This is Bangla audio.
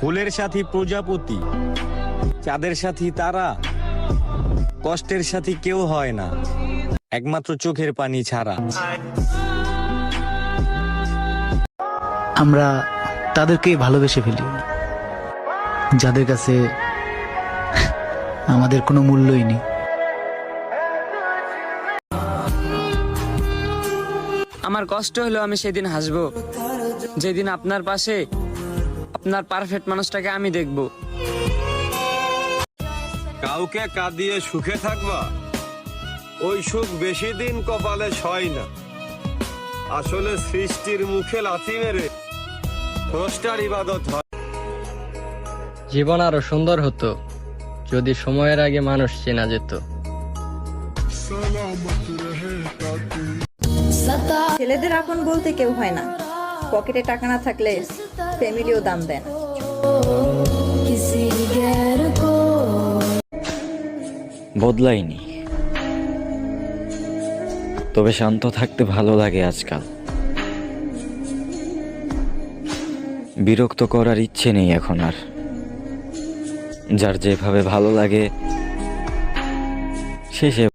ফুলের সাথী প্রজাপতি, চাঁদের সাথী তারা, কষ্টের সাথী কেউ হয় না একমাত্র চোখের পানি ছাড়া। আমরা তাদেরকেই ভালোবেসে ফেলি যাদের কাছে আমাদের কোনো মূল্যই নেই। আমার কষ্ট হলো আমি সেদিন হাসবো যেদিন আপনার পাশে আপনার পারফেক্ট মানুষটাকে আমি দেখব। কাউকে কাঁদিয়ে সুখে থাকবা, ওই সুখ বেশি দিন কপালে সয় না। আসলে সৃষ্টির মুখে লাথি মেরে স্রষ্টার ইবাদত হয়। জীবন আরো সুন্দর হতো যদি সময়ের আগে মানুষ চেনা যেত। ছেলেদের আপন বলতে কেউ হয় না, পকেটে টাকা না থাকলে ফ্যামিলিও দাম দেয় না। বদলাইনি, তবে শান্ত থাকতে ভালো লাগে আজকাল। বিরক্ত করার ইচ্ছে নেই এখন আর। যার যেভাবে ভালো লাগে সে